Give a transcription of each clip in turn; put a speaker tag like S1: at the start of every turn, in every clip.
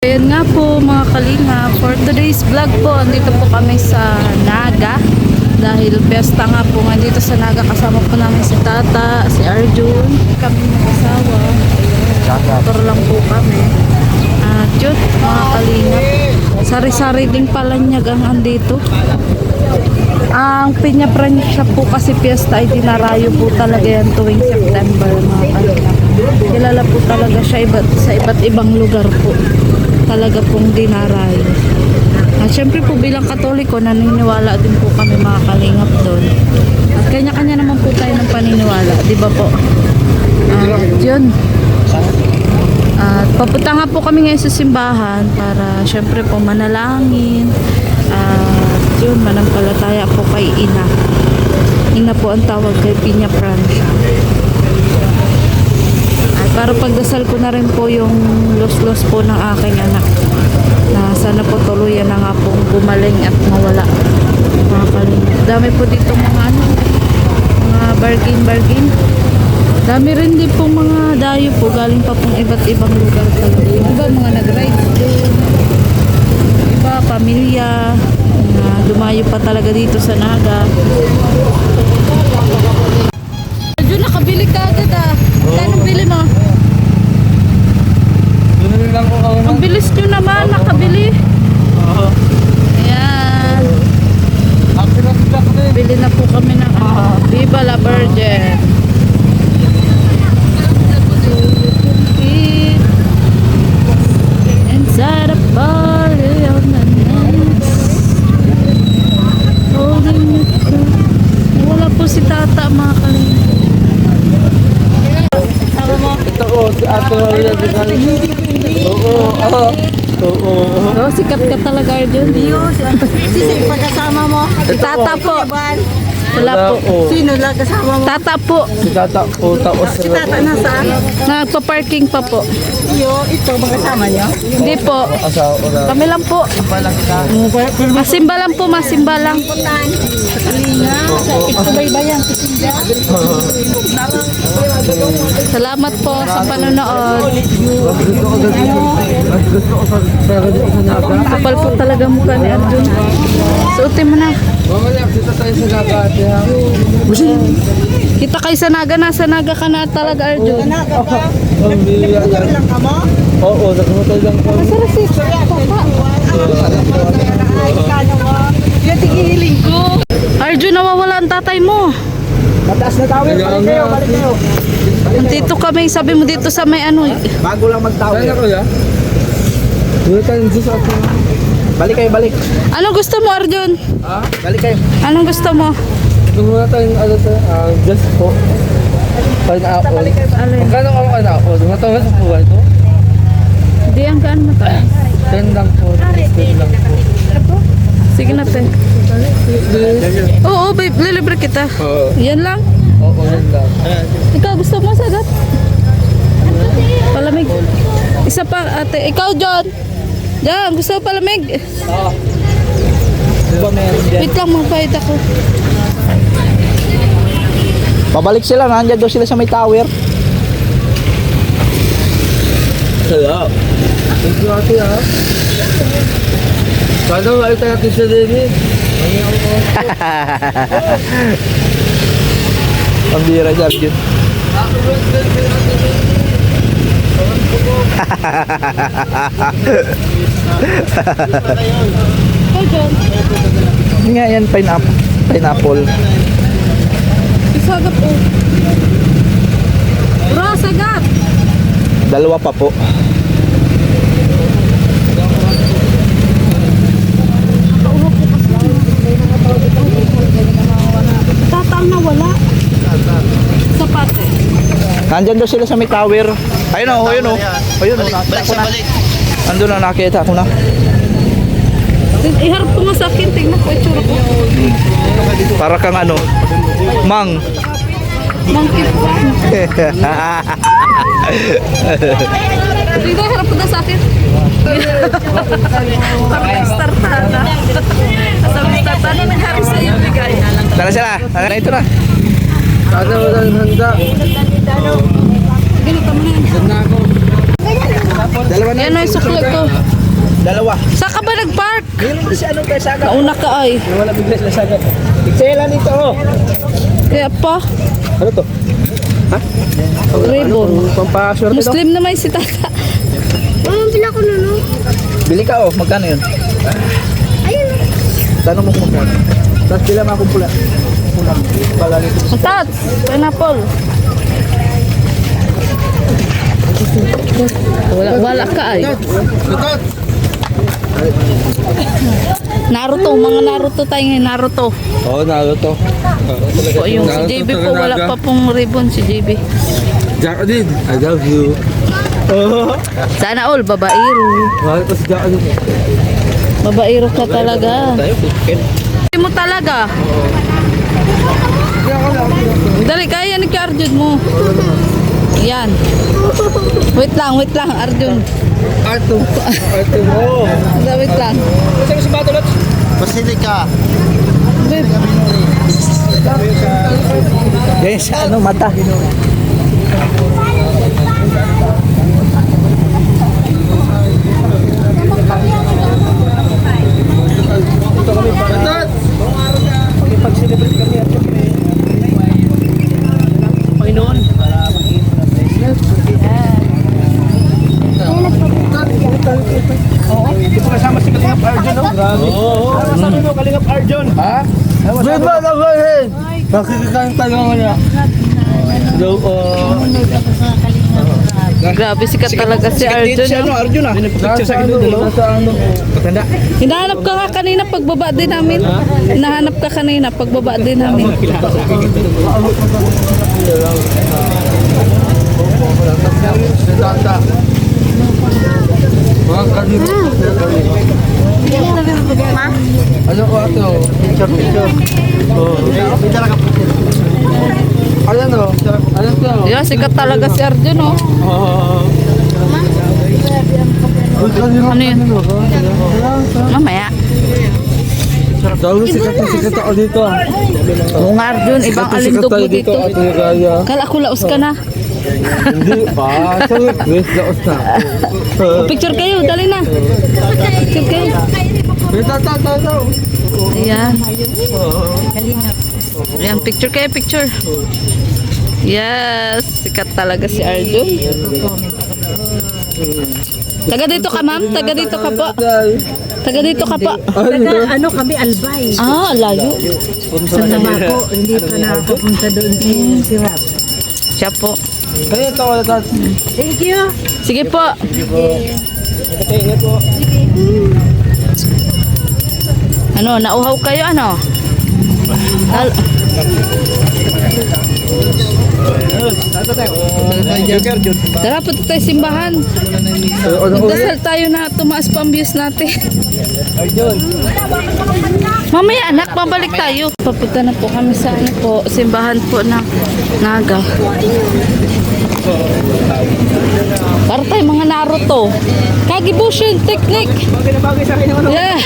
S1: Ayan nga po mga kalinga, for today's vlog po, andito po kami sa Naga dahil piyesta nga po nga dito sa Naga. Kasama po namin si Tata, si Arjun, kami mag-asawa. Motor lang po kami. At yun mga kalinga, sari-sari ding palanyag ang andito. Ang Piña Francia po kasi piyesta ay dinarayo po talaga yan tuwing September mga kalinga. Kilala po talaga siya sa iba't ibang lugar po. Talaga pong dinarayo. At syempre po bilang Katoliko, naniniwala din po kami mga kalingap doon. At kanya-kanya naman po tayo ng paniniwala, di ba po? Yun. At papunta nga po kami ngayon sa simbahan para syempre po manalangin. At yun, manampalataya po kay Ina. Ina po ang tawag kay Piña Francia. Para pagdasal ko na rin po yung los-los po ng aking anak na sana po tuluyan na nga pong gumaling at mawala mga kalinga. Dami po dito mga bargain. Dami rin din po mga dayo po galing pa pong iba't ibang lugar talaga. Yung iba mga nag-ride doon, iba pamilya na dumayo pa talaga dito sa Naga. Medyo nakabili ka agad ah. Anong bili mo? Ang bilis nyo naman, nakabili. Ayan. Bili na po kami ng Viva la Virgen. Inside a bottle of holding me close. Wala po si Tata mga kalinga.
S2: Ito si Ate Maria di Cali. Oo.
S1: Sikat ka talaga Arjun.
S3: Sisi, pagkasama mo?
S1: Si Tata po. Wala po.
S3: Sino lang kasama mo?
S1: Tata po.
S2: Si Tata po, tapos
S3: Si Tata nasaan?
S1: Nagpa-parking pa po.
S3: Ito, magkasama niyo?
S1: Hindi po.
S2: asawa ko na.
S1: Kami lang po. Masimba lang po, masimba lang.
S3: Kalinga, sa Itubaybayan, Kisinda.
S1: Salamat po sa panonood.
S2: Gusto ko sa pero di ko sa Naga.
S1: Kapal po talaga mukha ni Arjun. Suotin mo na.
S2: Mamaya, kita tayo sa Naga ate ha.
S1: Kita kay sa Naga, nasa Naga ka na talaga Arjun.
S3: Naga ba?
S2: Ang biya
S3: Nagmotor lang ka mo?
S2: Oo, nagmotor lang ko.
S1: Masarasi. Papa.
S3: Ay, kano mo? Yung tigihiling ko.
S1: Arjun, nawawala ang tatay mo.
S3: Mataas na tawin, balik kayo.
S1: Dito kami, sabi mo dito sa may ano.
S3: Bago lang magtawin.
S2: Saan ako ya? Dito tayo sa atin.
S3: Balik kayo, balik.
S1: Anong gusto mo Arjun?
S2: Ha?
S3: Balik kayo.
S1: Anong gusto mo?
S2: Tumula tayong ano tayo, just po. Pineapple. Magkano ako pineapple? Matawag sa buhay to?
S1: Hindi ang gaan mo tayo.
S2: 10 lang po. 10 lang po.
S1: Sige na te. Oo, babe, lilibre kita.
S2: Oo.
S1: Yan lang.
S2: Oo, yan lang.
S1: Ikaw gusto mo sagat? Palamig. Isa pa ate. Ikaw John. John, gusto mo palamig?
S2: Diba meron dyan?
S1: Wait lang, magbayad ako.
S3: Pabalik sila, nandiyan daw sila sa may tower.
S2: Hello. Thank you ate ha. Sana makita natin siya din eh.
S3: Ang bira dyan, Arjun.
S1: Ikaw John.
S3: Nga yan, pineapple.
S1: Isagat po. Bro, sagat.
S3: Dalawa pa po.
S1: Tatang nawala. Sapate.
S3: Nandyan daw sila sa may tower. Ayun o, ayun o. Ayun o, nakita ko na. Andun na, nakita ko na.
S1: Iharap ko nga sa akin. Tingnan ko itsura ko.
S3: Para kang ano, mang.
S1: Monkey pan. Tingnan, harap ko na sa akin. Sabi ng startana. Sabi ng startana, nangharap sa iyo bigay.
S3: Tara sila, ito na.
S2: Sana walang handa.
S1: Ganito mo na yan.
S2: Handa ako.
S3: Dalawa na.
S1: Yan o yung sukli ko.
S3: Dalawa.
S1: Saan ka ba nag-park?
S3: Meron si anong kaya saga?
S1: Nauna ka ay.
S3: Wala biglas na saga. Iksela nito oh.
S1: Kaya pa.
S3: Ano to? Ha?
S1: Ribbon.
S3: Pampaswerte to?
S1: Muslim naman si tata.
S4: Bila ko na, no?
S3: Bili ka oh. Magkano yun?
S4: Ayun.
S3: Tanong mo kung magkano. Tapos pila mga kumpula. Pula. Pala nito.
S1: Tats, pineapple. Wala ka ay.
S2: Lutot!
S1: Naruto, mga Naruto tayo ngayon, Naruto.
S2: Oo, Naruto.
S1: Po, yung si JB po, wala pa pong ribbon si JB.
S2: Jacqueline, I love you. Oh,
S1: Sana all, babaero.
S2: mahal ko si Jacqueline.
S1: Babaero ka talaga.
S3: Tayo, chicken.
S1: Hindi mo talaga. Dali, kaya ni Arjun mo. Yan. Wait lang, Arjun.
S2: Arto. Arto mo.
S1: Wait lang.
S3: Saan si Batolot?
S5: Basilica.
S3: Yan sa ano, mata.
S2: Lutot!
S3: Pag-celebrate kami at Panginoon. Hindi po kasama si Kalingap Arjun, no?
S2: Oo.
S3: Ano sabi mo, Kalingap Arjun?
S2: Ha? Di ba nabahin? Nakikikain tayo kaya. Hello,
S1: Grabe, sikat talaga si Arjun.
S3: Si ano,
S1: No?
S3: Arjun ah. Pinapicture sa gilid, no?
S2: nasa ano?
S3: Matanda.
S1: Hinahanap ka nga kanina pagbaba din namin. Hinahanap ka kanina pagbaba din namin.
S2: Tata. Mga kalito. Ano ko ito? Picture. Oo. Ayan o. Ano to?
S1: Yeah, sikat talaga si Arjun, oh. Ano yun? Mamaya.
S2: Dahil sikat ako dito.
S1: Oo nga, Arjun, ibang alindog mo dito.
S2: At Ligaya.
S1: Kala ko laos ka na.
S2: Hindi pa. Sorry. Wait, laos na.
S1: Picture kayo, dali na. Picture kayo.
S2: Wait, tata.
S1: Ayan. Ayan, picture kayo, picture. Yes, sikat talaga si Arjun. Taga dito ka, ma'am? Taga dito ka po? Taga dito ka po?
S4: Ano kami, Albay.
S1: Ah, layo.
S4: Sa Namako, hindi pa nakapunta doon si Rap.
S1: Siya po.
S2: Ay, ito ko tata.
S4: Thank you.
S1: Sige po. Ano, nauhaw kayo, ano? Tara, punta tayo simbahan. Magdasal tayo na tumaas pa ang views natin. Mamaya anak, pabalik tayo. Papunta na po kami sa ano po, simbahan po ng Naga. Para tayo mga Naruto. Kagibushin technique. Yes.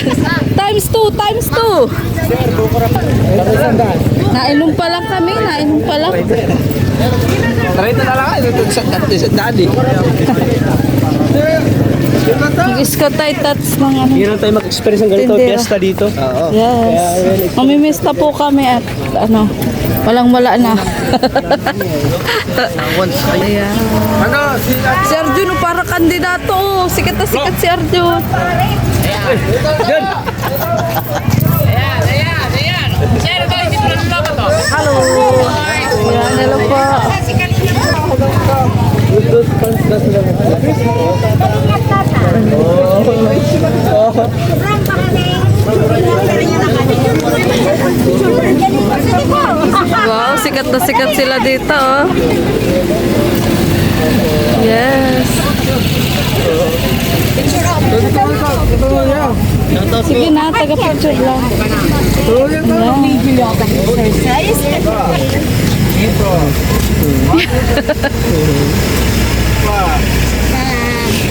S1: Times 2, times 2. Nainom pa lang kami, nainom pa lang.
S3: Try na lang ito sa daddy.
S1: Mag-iska tayo tats ng ano.
S5: Hindi na tayo mag-experience ng ganito.
S1: Tindera.
S5: Fiesta dito.
S3: Oo.
S1: Yes. Mamimista po kami at ano, walang wala na. Ayan.
S2: Ano?
S1: Si Arjun, oh, para kandidato. Oh. Sikat na sikat si Arjun. Hello. Ayan, hello po. Wow, sikat na sikat sila dito. Oh. Yes. Sige na, taga-picture lang.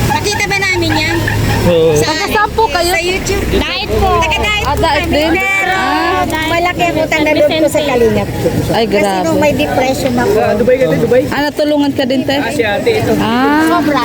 S4: Makita ba namin yan?
S1: Taga saan po kayo? kayo?
S4: Sa YouTube. Diet po. Taga-diet po
S1: Diet
S4: kami.
S1: din?
S4: Pero malaki ang utang na loob ko sa Kalingap.
S1: Ay,
S4: Kasi
S1: grabe.
S4: nung may depression ako.
S2: Dubai ka din, Dubai?
S1: Natulungan ka din, te?
S2: Si ate ito.
S4: Sobra.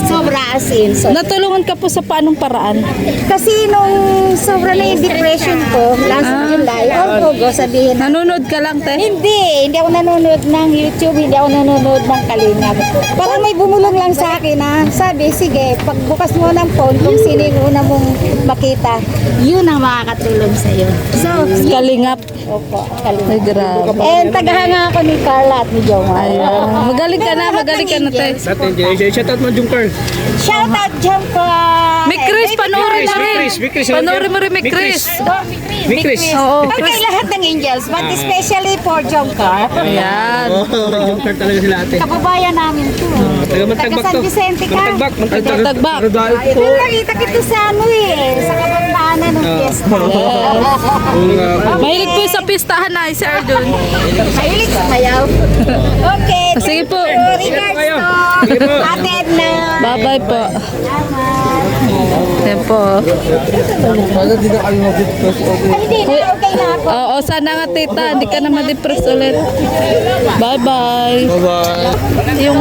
S4: Sobra as in. So,
S1: Natulungan ka po sa paanong paraan?
S4: kasi nung sobra na yung depression ko, last July, August, sabihin na,
S1: Nanonood ka lang, te?
S4: hindi ako nanonood ng YouTube, hindi ako nanonood ng Kalingap. Parang may bumulong lang sa akin na sabi, sige, pagbukas mo ng phone, kung sino yung una mong makita, yun ang makakatulong sa'yo. So,
S1: Kalingap.
S4: opo,
S1: Ay,
S4: Kalingap.
S1: grabe.
S4: And tagahanga ako ni Carla at ni Jomar.
S1: Ayan. Magaling ka na, te.
S2: Natin, shoutout mo, Junker.
S4: Shout out, Jomar!
S1: May Chris, panoorin mo rin.
S2: May Chris.
S1: Panoorin mo rin, may Chris.
S2: May Chris.
S1: Oo,
S4: Okay,
S1: Chris.
S4: lahat ng angels, but especially for Jomar.
S1: Ayan.
S2: Junker talaga sila ate.
S4: Kababayan namin to.
S2: Taga Magtagbak
S4: Taga San
S2: to.
S4: Vicente ka.
S2: Magtagbak.
S1: Tagbak.
S4: Ito nakita kita sa ano sa kapagmaanan ng fiesta.
S1: Mahilig po sa pistahan na si Arjun.
S4: Mahilig sa mayaw. Okay.
S1: Sige po.
S4: Regards to Ate Edna.
S1: Bye-bye po. Yan po.
S2: Wala din na kayo mag-depress.
S4: Hindi na, okay na ako.
S1: Oo, sana nga tita, hindi ka na ma-depress ulit. Bye-bye.
S2: Bye-bye.
S1: Yung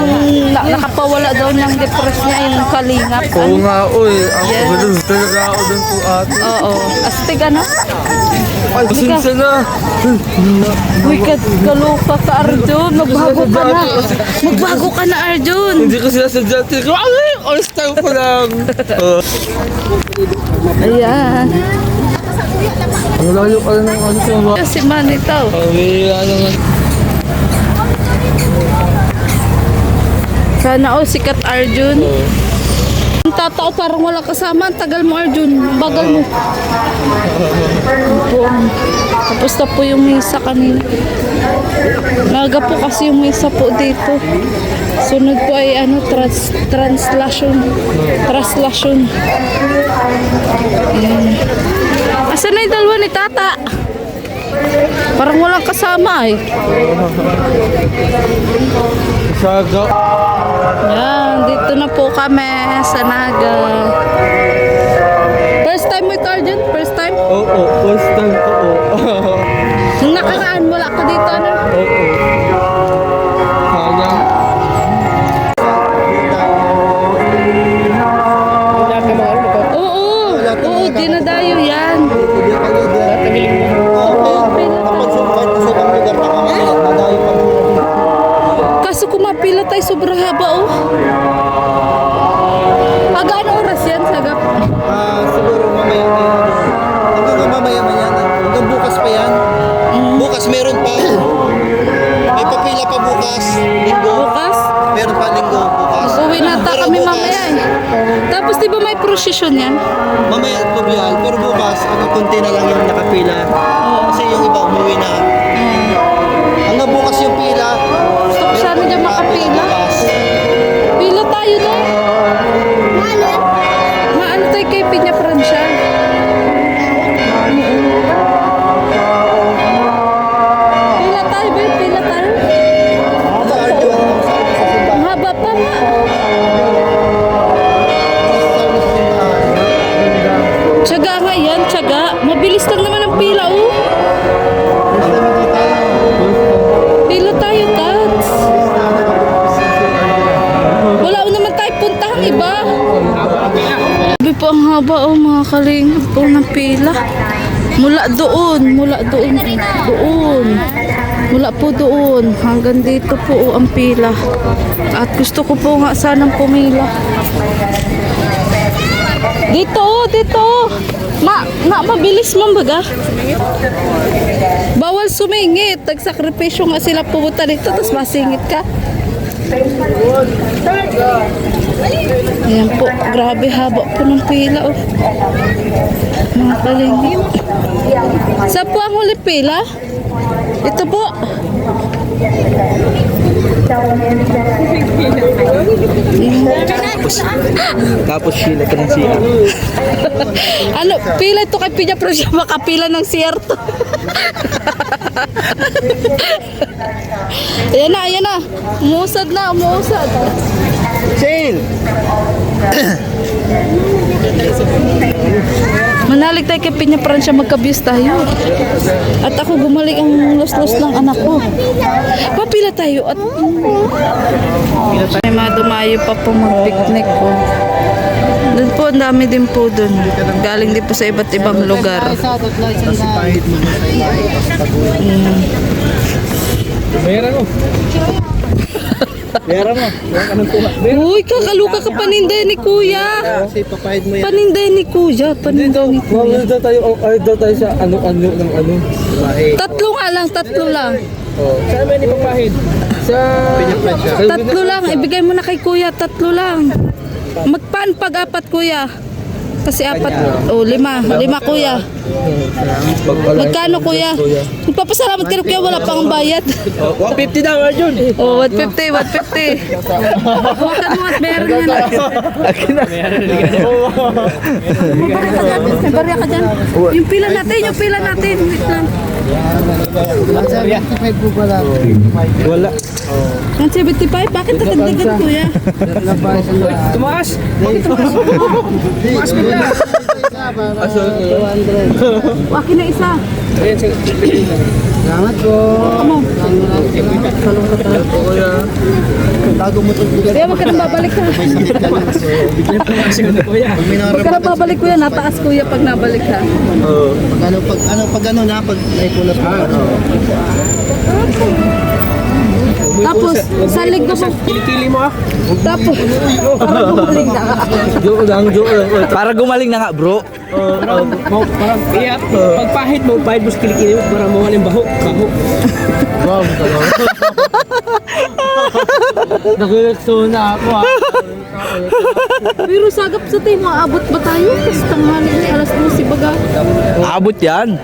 S1: nakapawala daw ng depress niya, yung kalingap.
S2: Oo nga, oy. Ang pagdalas talaga ako dun po ate.
S1: Oo. Astig ano?
S2: Ay, pasensya na.
S1: Uy, kaluka ka Arjun. Magbago ka na. Magbago ka na Arjun.
S2: Hindi ko sila sa dati. Ay, all time ko lang.
S1: Ayan.
S2: Ang layo ka na ng ano sa mga.
S1: Si Manito.
S2: Pamila naman.
S1: Sana all sikat Arjun. Ang tatao parang wala kasama. Ang tagal mo Arjun. Ang bagal mo. Tapos na po yung misa kanina. Naga po kasi yung misa po dito. Sunod po ay ano, translation. Ayan. Asan na yung dalawa ni Tata? Parang walang kasama eh.
S2: Saga.
S1: Yan, dito na po kami sa Naga. First time mo ito, Arjun? First time?
S2: Oo, first time ko.
S1: Nung nakaraan, wala ka dito, ano?
S2: Oo. Sayang.
S1: Oo, oo, dinadayo yan. Kaso kumapila tayo, sobrang haba, oh. Ano oras yan, Sagap?
S5: Siguro mamaya na yan. Hanggang mamaya man yan. Hanggang bukas pa yan. Bukas meron pa. May papila pa bukas. Linggo.
S1: Bukas?
S5: Meron pa linggo bukas.
S1: Uwi na
S5: Pero
S1: kami
S5: bukas,
S1: mamaya eh. Tapos di ba may prosesyon yan?
S5: Mamaya at Lubial. Pero bukas, ang konti na lang yung nakapila. Kasi yung iba umuwi na. Hanggang bukas yung pila.
S1: Gusto ko sana dyan makapila.
S5: Bukas.
S1: Pila tayo na. Maano tayo kay Pinya Francia? Pila tayo ba? Pila tayo?
S5: Sa Arjun, sa simbahan.
S1: Ang haba pa nga. Tiyaga nga yan, tiyaga. Mabilis lang naman ang pila, oh. Pila tayo, Tats. Wala naman tayo puntahang iba. Sabi po ang haba, oh, mga kalingap po ng pila. Mula doon. Mula po doon. Hanggang dito po oh, ang pila. At gusto ko po nga sanang pumila. Dito. Mabilis man baga. Bawal sumingit. Tagsakripisyo nga sila pumunta dito, tapos masingit ka. Ayan po, grabe haba po ng pila oh. Mga kalingap. Saan po ang huli pila? Ito po.
S3: Tapos sila ka ng siya.
S1: Ano, pila ito kay Pinya pero siya makapila ng siyerto. Ayan na. Umuusad na.
S5: Shane!
S1: Manalig tayo kay Pinya Francia, magka-views tayo. At ako gumalik ang los-los ng anak ko. Papila tayo at may mga dumayo pa po mag-picnic ko. Doon po, ang dami din po doon. Galing din po sa iba't ibang lugar.
S2: Meron mo. Meron mo. Anong kuha?
S1: Uy, kakaluka ka paninday ni Kuya.
S5: Kasi papahid mo yan.
S1: Paninday ni Kuya. Paninday ni Kuya.
S2: Ay, daw tayo sa ano-ano ng ano.
S1: Tatlo nga lang, tatlo lang.
S2: Saan ba ni papahid? Sa...
S1: Tatlo lang, ibigay mo na kay Kuya, tatlo lang. Magpaan pag-apat, Kuya? Kasi apat, lima Kuya. Magkano, Kuya? Magpapasalamat ka rin, Kuya, wala pang bayad.
S2: 150 daw, Arjun.
S1: 150. Hawakan mo at meron yan.
S3: Akin na.
S1: May barya ka dyan. Yung pila natin. Wait lang.
S2: Wala.
S1: 175? Bakit natagdagan, Kuya?
S2: Tumaas!
S1: Akin na isa.
S5: Salamat po. Tago mo ito.
S1: Kuya, wag ka nang babalik, ha? Wag ka nang babalik, Kuya. Nataas, Kuya, pag nabalik, ha?
S5: Pag ano na, pag naipunas mo.
S1: Tapos, sa linggo mo.
S2: Kilikili mo ah.
S1: Tapos, para gumaling na ka.
S2: Joke lang.
S3: Para gumaling na nga, bro.
S2: Parang iya, pagpahid mo sa kilikili mo para mawala yung baho. Wow, talaga. Nag-relaxo na ako ah.
S1: Pero sagap sa tayo, maabot ba tayo? Kasi tanghali ni alas 12 baga.
S3: Abot yan.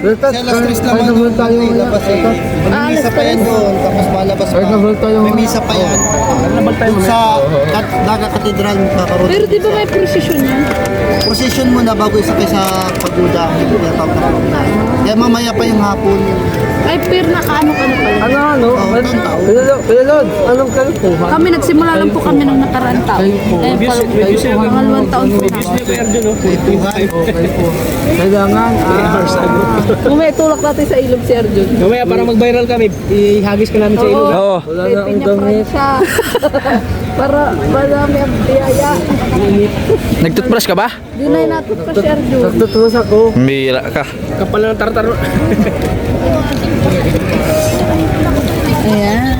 S5: Sa alas 3 naman tayo labas eh. May misa pa yan doon, tapos malabas pa. May misa pa yan. Sa Daga Cathedral kakaroon.
S1: Pero di ba may procession yan?
S5: Procession mo na bago isakay sa pagoda. Kaya mamaya pa yung hapon.
S1: Ay, pero nakaano ka na pala.
S2: Ano? Pilod, anong kalikuhan?
S1: Kami nagsimula lang po kami ng nakaraan taon. Pangalawang taon po namin.
S2: Kailangan,
S1: Kung may tulak natin sa ilog si Arjun.
S2: mamaya para mag-viral kami, ihagis ka namin sa ilog.
S3: Oo.
S2: Wala na akong
S1: Pinya
S2: damit.
S1: Francia. Para madami ang biyaya.
S3: Nagtutbrush ka ba?
S1: Di na inatot pa si Arjun.
S2: Nagtutuwas ako.
S3: Mira ka.
S2: Kapal ng tartar.
S1: Ayan.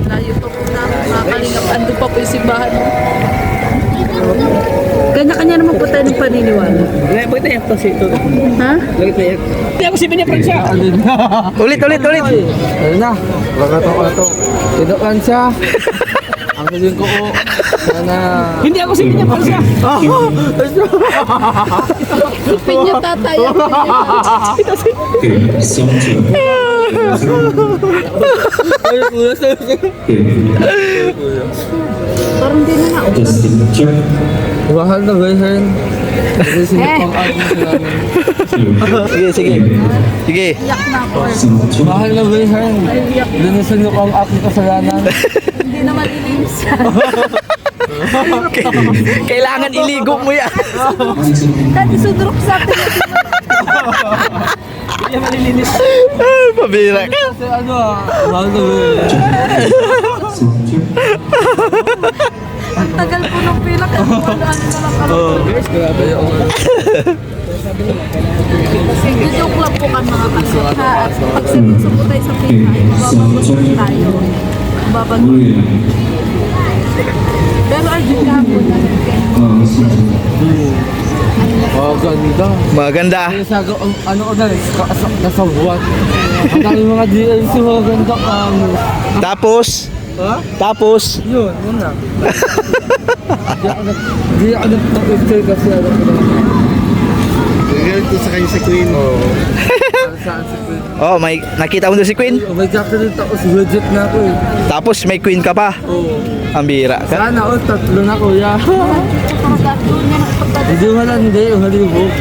S1: Layo pa po namin mga kalingap. Ando pa po yung simbahan. Kanya-kanya naman po tayo ng paniniwala.
S2: Bakit na yan?
S1: Ha?
S2: Bakit na yan? Hindi ako si Pinya Francia.
S3: Ulit.
S2: Ayun na. Bakato. Tinukan siya. Ang galing ko ko. Sana... Hindi ako si Pinya Francia.
S1: Pinya tatay. Parang di na ako.
S2: Mahal na gayhan. Kasi sinipang ako sa namin.
S3: Sige.
S1: Iyak na ako.
S2: Mahal na gayhan. Linisan niyo ang aking kasalanan.
S1: Hindi naman ilinis.
S3: Kailangan iligo mo yan.
S1: Dati sudrok sa atin.
S2: Hindi malilinis.
S3: Pabira ka.
S2: Kasi mahal na gayhan.
S1: Ang tagal po ng pila. Kaya ano na lang kami.
S2: Guys, grabe yung...
S1: Joke lang po kan mga kasot ha. At pag seryoso po tayo sa pila, mababagos po tayo. Mababagos. Pero Arjun ka po na.
S2: Ganda.
S3: Maganda.
S2: Sago, ano ko na, kasabuan. Ang dami mga DLC, maganda ka.
S3: Tapos,
S2: Ha?
S3: Yun
S2: na. Hindi ako nag-picture kasi alam ko na.
S5: Galit ko sa kanya sa Queen.
S2: Saan si Queen?
S3: oh, may nakita mo doon si Queen.
S2: May jacket rin tapos legit na ako eh.
S3: Tapos may Queen ka pa.
S2: Oo.
S3: Ang bira ka.
S2: Sana all, 3 na kuya. Hindi wala, hindi. Halibok.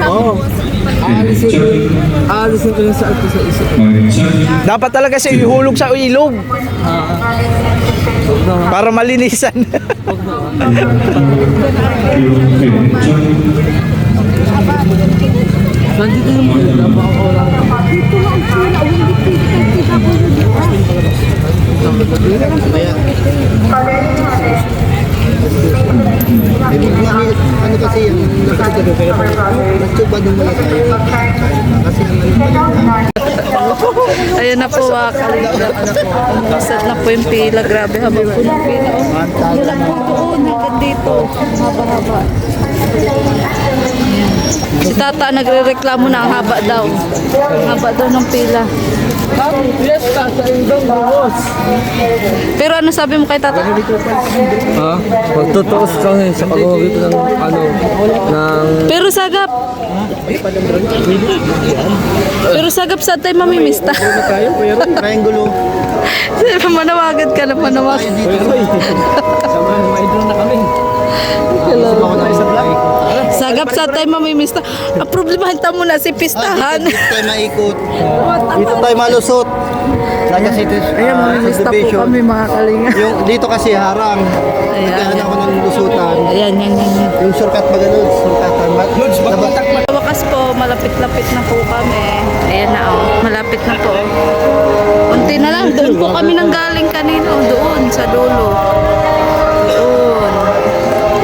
S2: Oo. Aalisin ko yung sa ito sa isip.
S3: Dapat talaga siya ihulog sa ilog. Para malinisan.
S2: Nandito yung mga dapat ako lang.
S5: Ano kasi yung nagtubad ng mga tayo. Kasi ang
S1: Ayun na po, kaligla. Set na po yung pila. Grabe, haba po ng pila. Oh. Wala po doon, hanggang dito. Haba-haba. Ayan. Si Tata nagre-reklamo na ang haba daw. Ang haba daw ng pila.
S2: Fiesta sa Indong, boss.
S1: Pero ano sabi mo kay Tata?
S2: Ha? Magtutuos kami sa pag-uwagit ng ano, ng...
S1: Pero sagap. Pero sagap sa tayo mamimista.
S2: Tayo, pero
S5: triangulo.
S1: Manawagan ka na, manawagan.
S2: samahan, may doon na kami.
S1: Sagap sa tayo mamimista. Ang problema, hinta mo na si pistahan.
S5: Dito tayo maikot. Dito tayo malusot. Naga City
S1: Ayan, mamimista po
S5: subdivision.
S1: kami mga kalinga.
S5: Yung dito kasi harang.
S1: Ayan.
S5: Kaya ako ng lusutan.
S1: Ayan, yan.
S5: Yung shortcut ba ganun? Shortcutan.
S1: Sa wakas po, malapit-lapit na po kami. Ayan na oh, malapit na po. Unti na lang, doon po kami nang galing kanina. Oh, doon, sa dulo. Doon.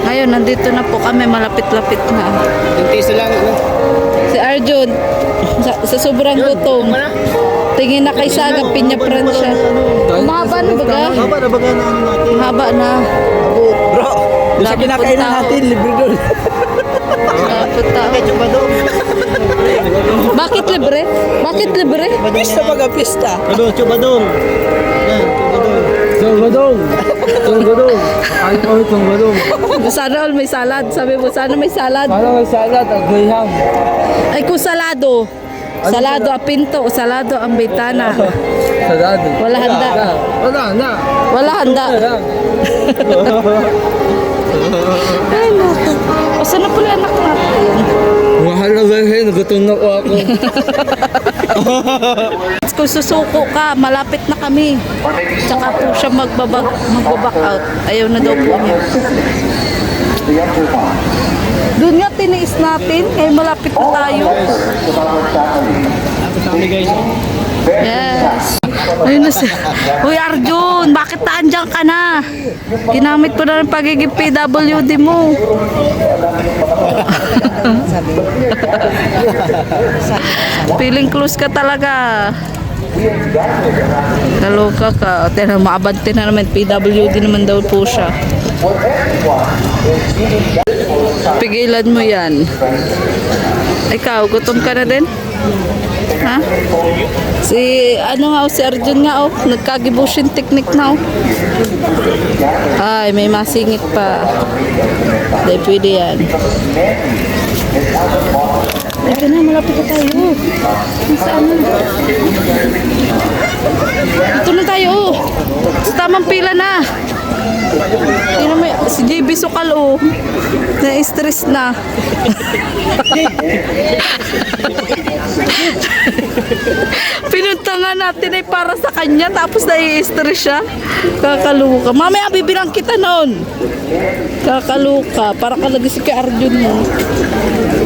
S1: Ngayon, nandito na po kami, malapit-lapit na. Si Arjun, sa sobrang gutom. Tingin na kay Sagap, pinya-pran siya. Mahaba na ba ga?
S5: Haba na baga na ano natin?
S1: Mahaba na.
S3: Bro, doon sa kinakainan natin, libre doon.
S1: Dapat tao.
S5: Ketchup ba doon?
S1: Bakit libre? Bakit libre?
S3: Pista baga pista.
S5: Ketchup ba doon? Yan,
S2: Tunggodong! Tunggodong! Ay, oh, tunggodong.
S1: Sana all may salad. Sabi mo, sana may salad.
S2: Parang may salad at graham.
S1: Ay, kung salado. Salado ang pinto o salado ang bitana.
S2: Salad.
S1: Wala handa.
S2: Wala na.
S1: Wala handa.
S2: Wala.
S1: Ay, naku. O, saan na pala anak natin?
S2: Mahal na ba nagutom na ko ako.
S1: Kung susuko ka, malapit na kami. Tsaka po siya magbaback out. Ayaw na daw po niya. Doon nga tiniis natin. Ngayon malapit na tayo. Yes. Ayun na siya. Uy Arjun, bakit naandyan ka na? Ginamit mo na ng pagiging PWD mo. Feeling close ka talaga. Kaloka ka. Tena, maabante na naman. PWD naman daw po siya. Pigilan mo yan. Ikaw, gutom ka na din? Ha? Si, ano nga, si Arjun nga, nagkagibushin technique na, Ay, may masingit pa. Hindi, pwede yan. Ito na, malapit na tayo. Saan na? Ito na tayo, Sa tamang pila na. Tingnan mo, si JB Sukal, na-stress na. Pinunta nga natin ay para sa kanya, tapos na-stress siya. Kakaluka. Mamaya bibilang kita noon. Kakaluka. Para ka lagi si kay Arjun mo.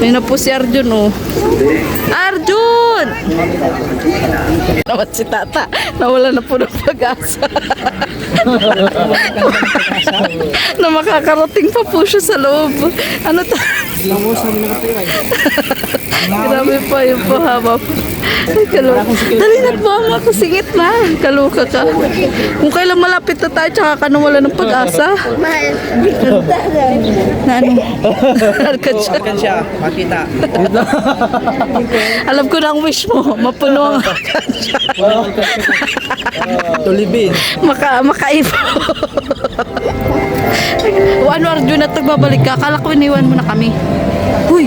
S1: Ayun na po si Arjun, Arjun! Naman si Tata. Nawala na po ng pag-asa. Na makakarating pa po siya sa loob. Ano ta? Grabe pa yung pahaba pa. Ay, kaluka. Dali na po ang ako. Singit na. Kaluka ka. Kung kailan malapit na tayo, tsaka ka nang wala ng pag-asa. Na ano? Alkan siya.
S3: Akan siya, makita.
S1: Alam ko na ang wish mo. Mapuno ang alkan siya.
S3: Tulibin.
S1: Makaipo. O ano Arjun at nagbabalik ka? Akala ko iniwan mo na kami. Uy!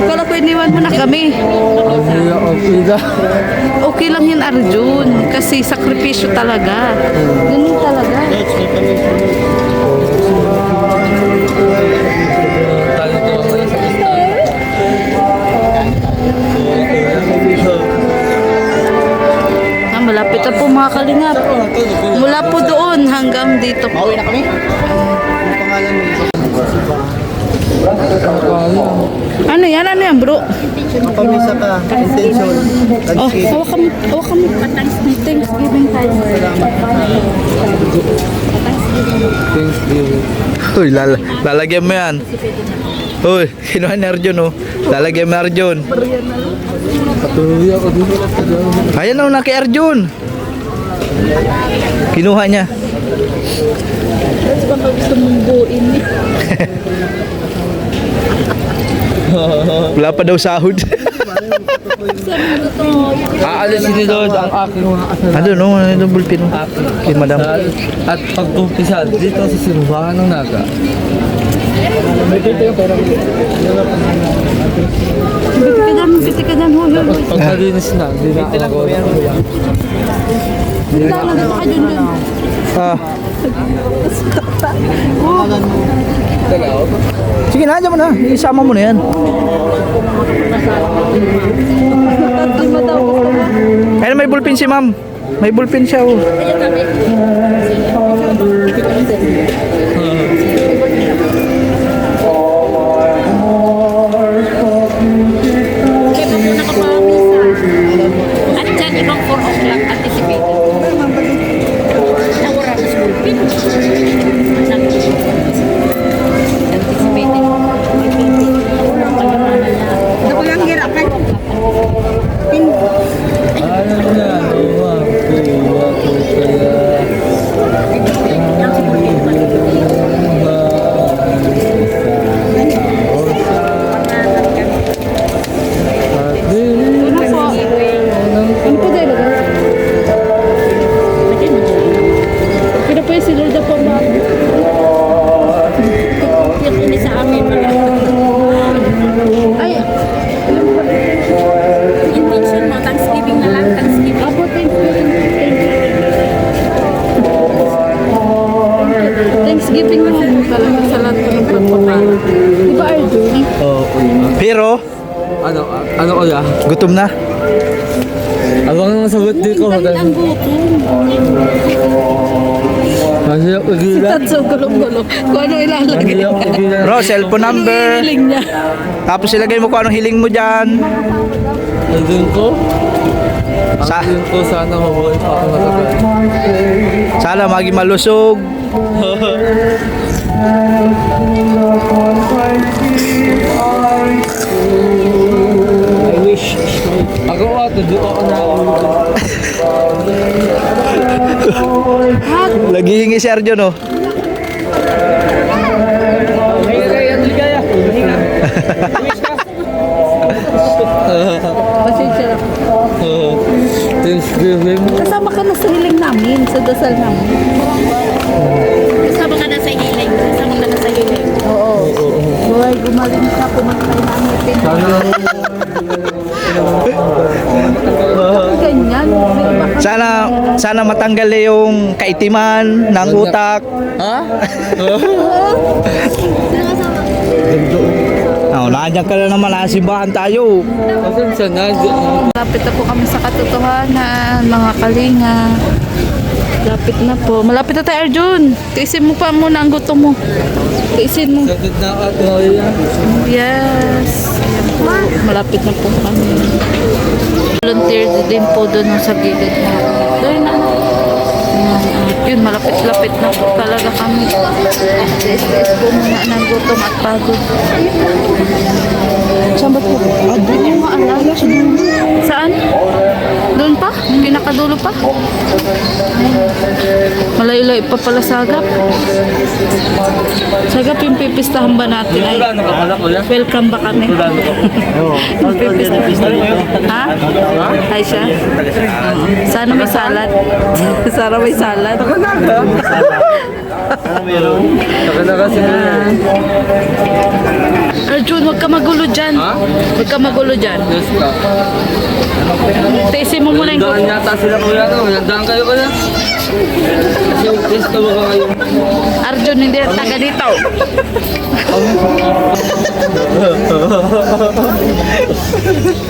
S1: Akala ko iniwan mo na kami. Okay lang yan, Arjun. Kasi sakripisyo talaga. Ganun talaga. Malapit na po mga kalingap. Mula po doon hanggang dito po.
S5: Pauwi na kami? Ang pangalan mo ito?
S1: Ano yan? Ano yan, bro?
S5: Ang pamisa ka, intention,
S1: Oh,
S5: Thanksgiving.
S1: hawakan mo. Hawakan mo. Thanksgiving tayo.
S3: Uy, lalagyan mo yan. Uy, kinuha ni Arjun oh. Lalagyan mo Arjun. Ayan na kay Arjun. Kinuha niya.
S1: Baka gusto mong buuin niya.
S3: Wala pa daw sahod.
S2: Aalisin ni Lord ang aking mga kasalanan.
S3: Ano no, ano bulpin mo? Kay madam.
S2: At pagkumpisal dito sa simbahan ng Naga.
S1: Biti ka dyan. Huy.
S2: Pagkalinis na, hindi na ako.
S1: Nandito ka dyan.
S3: Ah. Sige na, dyan mo na. Isama mo na yan. Ayun, may bulpin si ma'am. May bulpin siya oh.
S6: At dyan, ibang 4 o'clock anticipated. Nawara sa school pin. Anticipated.
S4: Ito ko yung hirap kan.
S2: Alam na, luwa ko kaya.
S1: Ano po dahil ba? Kaya po yung si Lord po ba?
S6: Yung ini sa amin.
S1: Ay,
S6: Intention mo, Thanksgiving na lang. Thanksgiving.
S1: apo, Thanksgiving na talaga sa lahat ko ng pagpapala. Di ba, Arjun?
S3: Pero,
S2: Ano ko ya?
S3: gutom na.
S2: Abang ang sagot di ko.
S1: Dahil ang gutom.
S2: Kasi ako
S1: Si
S2: gila.
S1: Tatso, gulong-gulong. Kung ano ilalagay.
S2: Kasi ako gila.
S3: Bro, cellphone number.
S1: Hiling niya.
S3: Tapos ilagay mo kung anong hiling mo dyan.
S2: Nandun ko.
S3: Sa-
S2: Ang ko sana mabuhay pa ako matagal.
S3: Sana maging malusog.
S2: I wish. Ako ato, di ako na
S3: Lagi si Arjun oh.
S1: Pasensya na.
S2: Thanksgiving.
S1: Kasama ka na sa hiling namin, sa dasal namin.
S6: Kasama ka na sa healing. Kasama ka na sa healing.
S1: Oo. Buhay, gumaling ka, pumunta kayo namin. Ganyan. May iba ka.
S3: Sana matanggal yung kaitiman ng utak.
S2: Ha?
S3: Oh, nandiyan ka na naman, nasimbahan tayo.
S2: Pasensya na.
S1: Lapit na po kami sa katotohanan, mga kalinga. Lapit na po. Malapit na tayo, Arjun. Tiisin mo pa muna ang gutom mo. Tiisin mo.
S2: Sagot na ako yan.
S1: Yes. Ayan po. Malapit na po kami. Volunteer din po doon sa gilid na. Doon na. Yun, malapit-lapit na po talaga kami. Tiis-tiis po muna ng gutom at pagod. Saan ba po? Doon yung maalala. Saan? Doon pa? Pinakadulo pa? Malayo-layo pa pala sagap. Sagap yung pipistahan ba natin ay welcome ba kami? Yung pipistahan. Ha? Ay siya? Sana may salad. Sana may salad.
S2: Saka na kasi
S1: Arjun, huwag ka magulo dyan.
S2: Ha?
S1: Huwag ka magulo dyan.
S2: Yes ka.
S1: Tiisin mo muna yung
S2: Nandaan yata sila kuya no? Nandaan kayo kuya? Yes ka ba kayo?
S1: Arjun, hindi na taga dito.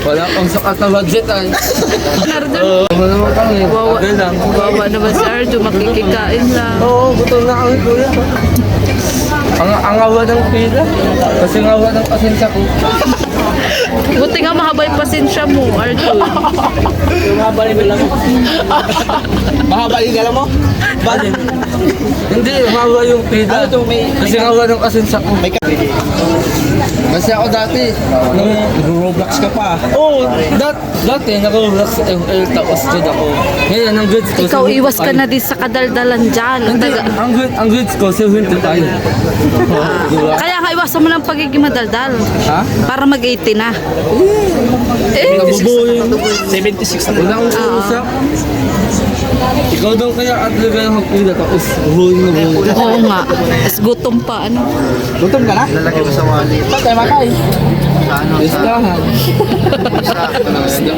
S2: Wala pang sakat na budget ay.
S1: Arjun,
S2: Ano naman kami?
S1: Wawa.
S2: Okay lang.
S1: bawa naman si Arjun, makikikain lang.
S2: Oo, gutom na kami kuya. Ang awa ng pila. Kasi ang awa ng pasensya ko.
S1: Buti nga mahaba yung pasensya mo, Arjun.
S3: Mahaba yung gala mo? Bakit?
S2: Hindi, mahaba yung pila.
S3: Ano to,
S2: Kasi ang awa ng pasensya ko. Kasi ako dati, nung
S3: Roblox ka pa.
S2: Oo, dati nag-relax tapos good ako. Ngayon, ang grades ko,
S1: Ikaw, iwas ka na din sa kadaldalan dyan.
S2: Hindi, ang grades ko, 75. Diba?
S1: Kaya nga iwasan mo ng pagiging madaldal.
S2: Ha?
S1: Para mag-80 na.
S2: Nabubuo yun.
S3: 76
S2: Wala akong usap. Ikaw daw kaya at lagay ang hapila tapos buhuin na buhuin.
S1: Oo nga. Tapos gutom pa, ano.
S3: Gutom ka na?
S5: Lalagay mo sa wallet.
S3: Ba't tayo makain?
S5: Sa ano, sa...
S2: Listahan.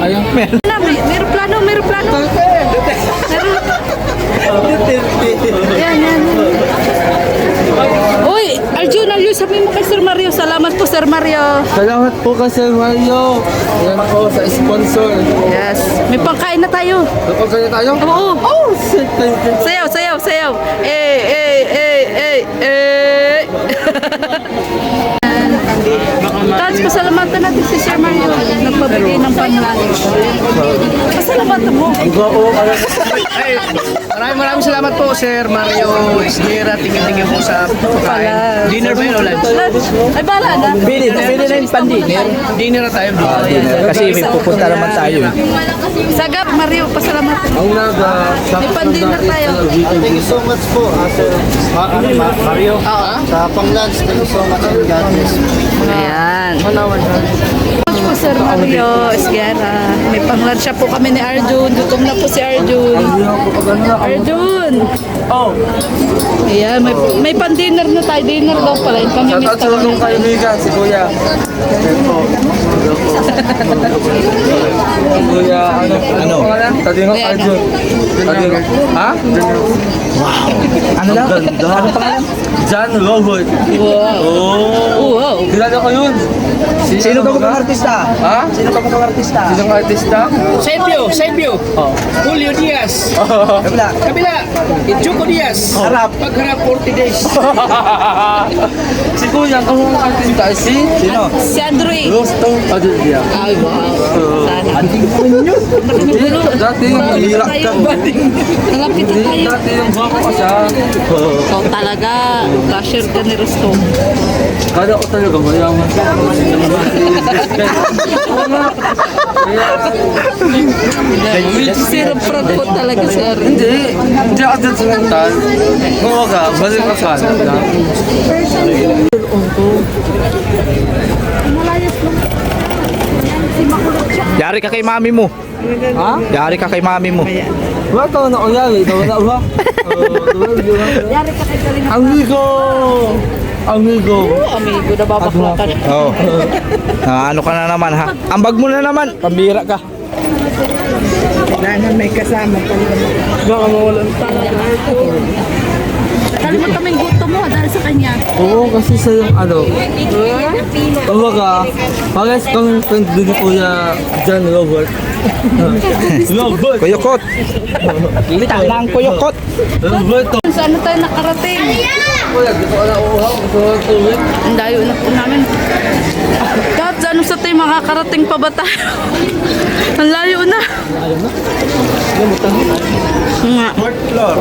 S2: Ayaw.
S1: Na, meron plano, meron plano. Yan, yan. Uy, Arjun, sabihin mo kay Sir Mario. Salamat po, Sir Mario.
S2: Salamat po kasi Mario. Yan po sa sponsor.
S1: Yes. May pangkain na tayo.
S2: Kapag kanya tayo?
S1: Oo.
S2: Oh, shit. Thank you.
S1: Sayaw, sayaw, sayaw. Tots, pasalamatan natin si Sir Mario. Nagpabigay ng pan-lunch. Pasalamatan mo.
S3: Maraming salamat po, Sir Mario Esnera. Tingin-tingin po sa pagkain. Dinner ba yun o lunch?
S1: Lunch. Ay, bala na.
S3: Pili na yung pan-dinner. Dinner na tayo, bro. Kasi may pupunta naman tayo.
S1: Sagap, Mario, pasalamatan.
S2: Ang naga.
S1: May pan-dinner tayo.
S5: Thank you so much po, sir. Mario. Sa pang-lunch, thank you so much. God bless you.
S1: Ayan. Lunch po, Sir Mario Esguera. May pang-lunch po kami ni Arjun. Gutom na po si Arjun. Arjun!
S2: Oh,
S1: Ayan, may pan-dinner na tayo. Dinner daw pala. Yung
S2: shout
S1: pamimiss
S2: out sa
S1: kami.
S2: mga kaibigan, si Kuya. Kuya, ano? Tadingo Arjun. Tadingo. Ha?
S3: Ano daw?
S2: Ganda. Ano pangalan? John Robert.
S1: Wow.
S2: Oh.
S1: Wow.
S2: Kilala ko yun.
S3: Sino ka
S2: ba?
S3: mukhang artista?
S2: Ha?
S3: Sino ka mukhang artista?
S2: Sinong artista?
S7: Silvio,
S2: Oh.
S7: Julio Diaz,
S3: Kabila.
S7: kabila, Joko Diaz,
S3: Harap.
S7: pagharap 40 days.
S2: Si Kuya, kung artista si?
S3: Sino?
S1: Si Andre.
S2: Rostong Padilla.
S1: Ay, wow. Sana.
S2: Dati yung hirap ka.
S1: Nalapit na tayo.
S2: Dati yung bako ka siya.
S1: So talaga, cashier ka ni Rostom.
S2: Kala ko talaga mayaman ka.
S1: Sirap proud po talaga si Ari.
S2: Hindi ako dyan sa mental. Kung ka, balik ka sana.
S3: Yari ka kay mami mo.
S2: Ha?
S3: Yari ka kay mami mo.
S2: Wala taon na uyari. Wala ba? Amigo! Amigo!
S1: Amigo na babaklakan.
S3: Oo. Ano ka na naman ha? Ambag mo na naman. Pambira ka.
S2: Baka mawalan
S1: Kalimutan mo yung gusto mo dahil sa kanya.
S2: Oo, kasi sa yung ano. Kumbaga, pares kang friend din ni Kuya John Robert. Robert!
S3: Kuyukot. Tanang kuyukot.
S2: Robert!
S1: Saan na tayo nakarating?
S2: Kuya, di ko na uhaw. Gusto ko tuwid.
S1: Ang layo na po namin. Dad, ano sa tayo makakarating pa ba tayo? Ang layo na. Nga.
S3: Fourth floor.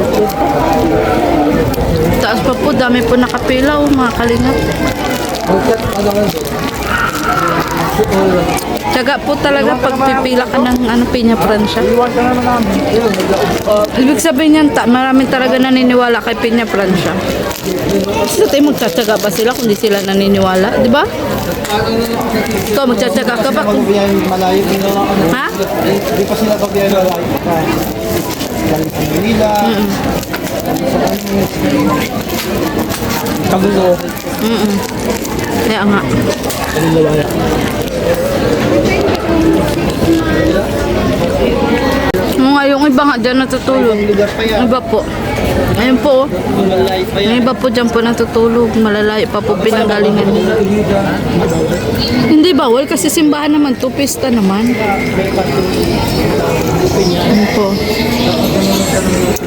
S1: Taas pa po, dami po nakapilaw, mga kalingap. Tiyaga po talaga pag pipila ka ng Piña Francia. Ibig sabihin niyan, maraming talaga naniniwala kay Piña Francia. Sa tayo magtsatsaga ba sila kung di sila naniniwala, di ba? Ito, magtsatsaga ka ba?
S5: Biyahe malayo.
S1: Ha?
S5: Hindi pa sila pagbiyahe malayo. Galing sa Manila.
S2: Sabi ko,
S1: Kaya nga. Yung iba nga dyan natutulog. Iba po. Ayun po. Yung iba po dyan po natutulog. Malalayo pa po pinanggalingan nila. Hindi bawal kasi simbahan naman to. Pista naman. Ayun po.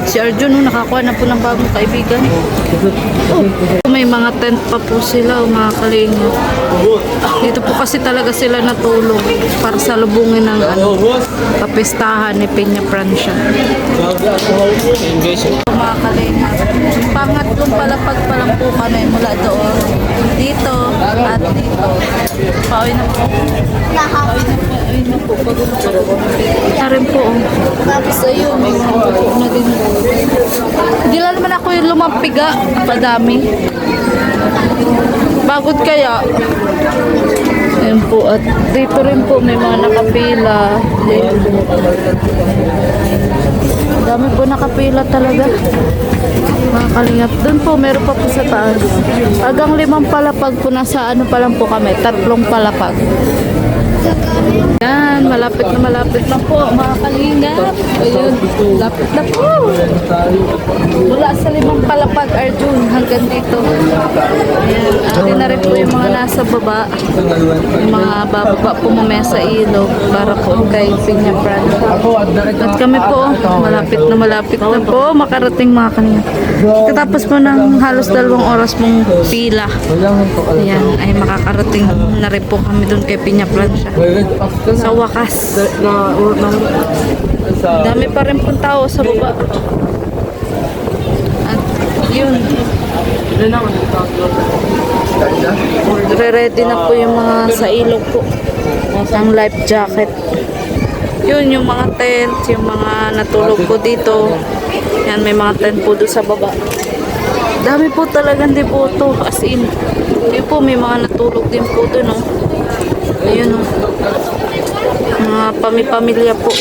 S1: Si Arjun nakakuha na po ng bagong kaibigan. May mga tent pa po sila o mga kalinga. Dito po kasi talaga sila natulog para sa lubungin ng kapistahan ni Peña Francia. Mga kalinga. Pangatlong palapag pa lang po kami mula doon. Dito at dito. Pauwi na po. Pauwi na po. Na rin po. Tapos ayun, may mga po na din. Hindi lang naman ako yung lumampiga. Padami. Bagod kaya. Ayun po. At dito rin po may mga nakapila. Dami po nakapila talaga. Mga kalingap. Doon po, meron pa po sa taas. Hanggang 5 palapag po. Nasa ano pa lang po kami. 3 palapag. Yan, malapit na po mga kalingap. Ayun, lapit na po. Mula sa 5 palapag, Arjun, hanggang dito. Ayan, ate na rin po yung mga nasa baba. Yung mga bababa po mamaya sa ilog para po kay Peña Francia. At kami po, malapit na po makarating mga kalingap. Katapos po ng halos 2 oras mong pila. Ayan, ay makakarating na rin po kami doon kay Peña Francia. Sa wakas. Dami pa rin pong tao sa baba. At yun. Re-ready na po yung mga sa ilog po. Ang life jacket. Yun yung mga tent, yung mga natulog po dito. Yan, may mga tent po doon sa baba. Dami po talagang deboto. As in. Yun po, may mga natulog din po doon, no? Ayun, no? Mga pamilya po.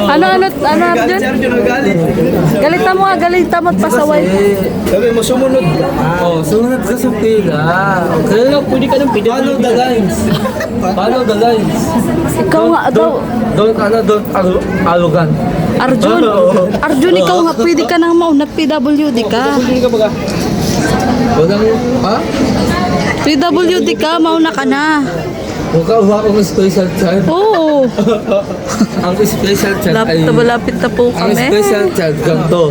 S1: Ano dyan? Galita mo at pasaway.
S7: Sabi mo, sumunod.
S2: oh, sumunod ka sa pila. Okay?
S7: Pwede ka nang
S2: Follow the lines. Follow the lines.
S1: Ikaw nga daw.
S2: Don't alugan.
S1: Arjun, ikaw nga pwede ka nang maunat PWD ka.
S2: Walang, ha?
S1: PWD ka, mauna ka na.
S2: Huwag ka uwa akong special child.
S1: Oo.
S2: Ang special child ay...
S1: Malapit na po
S2: Ang
S1: kami.
S2: special child, ganito.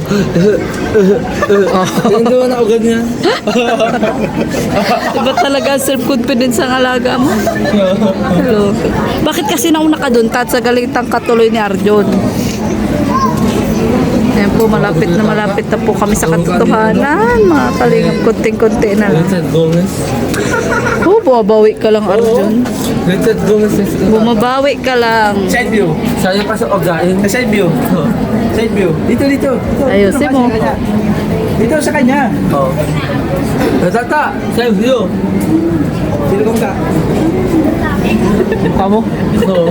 S2: Hindi mo na ako ganyan.
S1: Iba talaga ang self-confidence ang alaga mo? Hello. Bakit kasi nauna ka doon? Tat sa galitang katuloy ni Arjun. Ayan po, malapit na po kami sa katotohanan. Mga kalingap, konting-konti na lang.
S2: Richard Gomez.
S1: Oh, bumabawi ka lang, Arjun.
S2: Richard Gomez.
S1: Bumabawi ka lang.
S7: Side view.
S2: Sayang pa sa ogain.
S7: Side view. Side view. Dito.
S1: Ayusin mo.
S7: Dito sa kanya.
S2: Oh. Tata, save you.
S7: Dito ka.
S2: Kamu? Oo.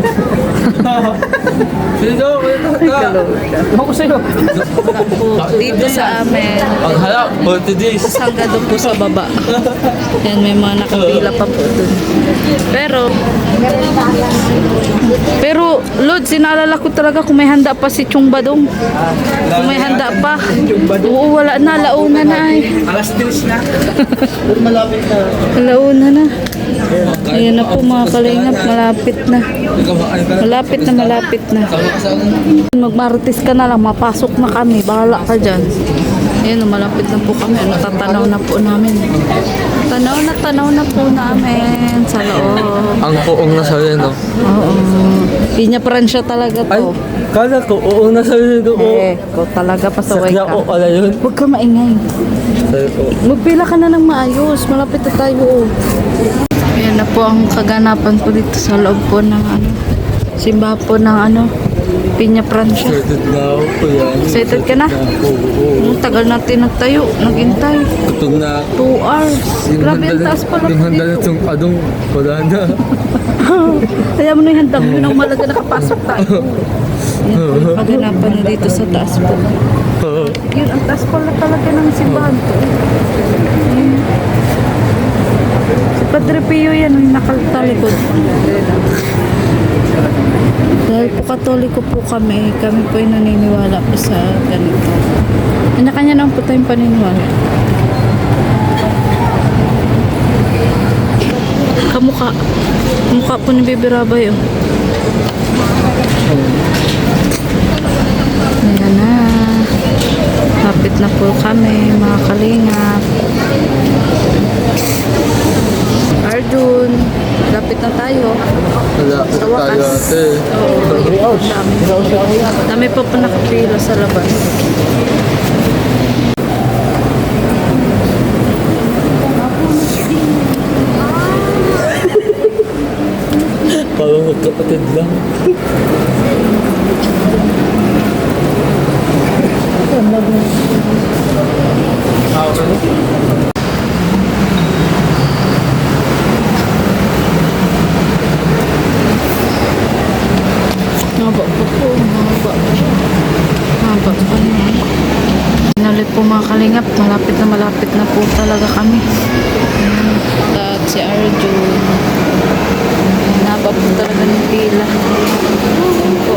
S2: Dito, tata.
S7: Ako sa'yo.
S1: Dito sa amin.
S2: Ang halap, 40 days.
S1: Hanggang doon po sa baba. Yan, may mga nakapila pa po doon. Pero, Lord, sinalala ko talaga kung may handa pa si Chong Badong. Kung may handa pa. Oo, wala na. Launa na eh.
S7: Alas 3 na.
S5: Malapit na.
S1: Launa na. Ayan na po mga kalingap. Malapit na. Malapit na. Magmarites ka na lang. Mapasok na kami. Bahala ka dyan. Ayan, malapit na po kami. Ano, tatanaw na po namin. Tanaw na po namin sa loob.
S2: Ang puong na sa'yo, no?
S1: Oo. Peña Francia talaga
S2: Ay,
S1: to.
S2: kala ko, oo na sa'yo, no?
S1: Ikaw talaga pasaway
S2: Sakya
S1: ka.
S2: ko pala yun.
S1: Huwag ka maingay.
S2: Sabi ko,
S1: Magpila ka na ng maayos. Malapit na tayo. Ayan na po ang kaganapan ko dito sa loob po ng simbahan po ng Peña Francia.
S2: excited na ako po yan.
S1: Excited ka na?
S2: Oo.
S1: Ang tagal natin nagtayo. Naghintay.
S2: Gutom na.
S1: 2 hours. Grabe ang taas pala
S2: Yung
S1: po
S2: handa na
S1: dito.
S2: itong adong, wala na.
S1: Kaya mo na yung handa mo. Yun ang malaga nakapasok tayo. Ayan po yung kaganapan na dito sa taas po. Yun, ang taas pala talaga ng simbahan ko. Ayun. Si Padre Pio yan, yung nakatalikod. Dahil po Katoliko po kami po ay naniniwala po sa ganito. Kanya-kanya naman po tayong paniniwala. Kamukha po ni Bibi Rabay, oh. Ayan na. Lapit na po kami, mga kalingap. Arjun, lapit na tayo.
S2: Wala.
S1: Sa wakas. Oo, dami pa po nakapila sa labas.
S2: Parang magkapatid lang.
S1: Haba po po, haba. Haba pa naman. Nalit po mga kalingap, malapit na po talaga kami. At si Arjun. Haba po talaga ng pila. Ayan po.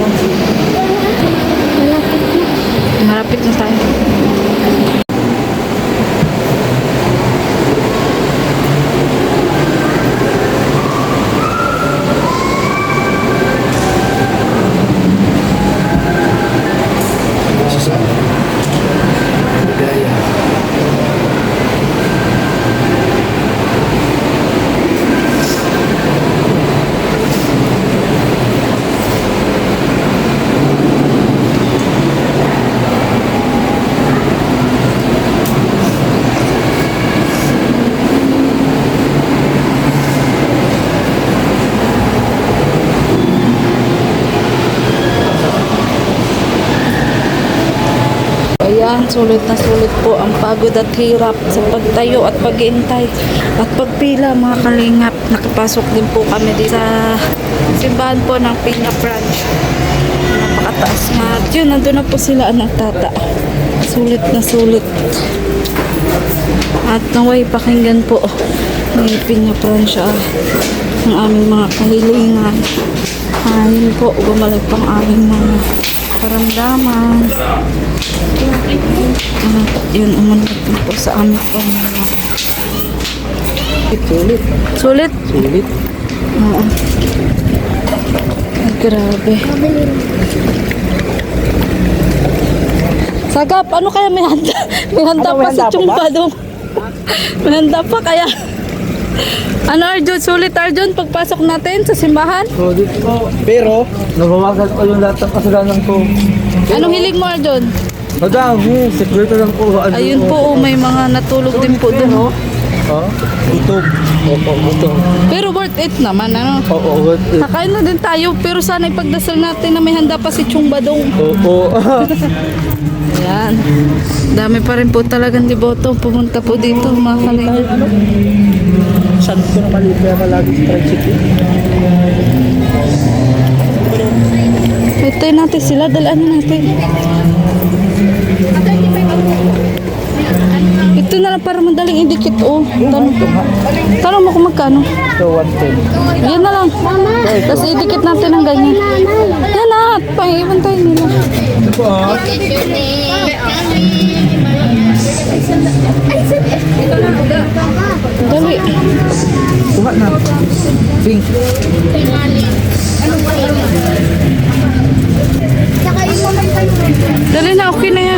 S1: Malapit na tayo. Ayan, sulit na sulit po ang pagod at hirap sa pagtayo at pag-iintay at pagpila mga kalingap. Nakapasok din po kami dito sa simbahan po ng Piña Branch. Napakataas nga. At yun, nandun na po sila anak tata. Sulit na sulit. At naway pakinggan po ni Piña Branch ng aming mga kahilingan. Ayun po, bumalik pang aming mga karamdaman. Yun, umunod po sa amin po.
S7: Sulit.
S1: Sulit?
S7: Sulit.
S1: Oo. Ay, grabe. Sagap, ano kaya may handa? May handa
S7: Ano,
S1: pa
S7: may
S1: si
S7: handa pa ba?
S1: Chumpadong. May handa pa kaya. Ano Arjun? Sulit Arjun pagpasok natin sa simbahan?
S2: Sulit po.
S7: Pero,
S2: Nabawasan ko yung lahat ng kasalanan ko.
S1: Anong hilig mo Arjun?
S2: Madami, sekreto lang po. Ano
S1: Ayun po, may mga natulog din po dun.
S2: Ha? Gutom. Opo, gutom.
S1: Pero worth it naman, ano?
S2: Oo, what it?
S1: Kakain na din tayo, pero sana ipagdasal natin na may handa pa si Chumbadong.
S2: Opo.
S1: Ayan. Dami pa rin po talagang devoto. Pumunta po dito, mga kalingap.
S7: saan ko na maliit kaya malagi sa tricycle.
S1: Ito natin sila, dalaan natin. Ito na lang para madaling idikit, oh. Tanong mo kung magkano.
S7: So, 110.
S1: Yan na lang. Tapos idikit natin ng ganyan. Yan na, pang-iwan tayo nila. Dali.
S7: Kuha na. Pink.
S1: Dali na, okay na yan.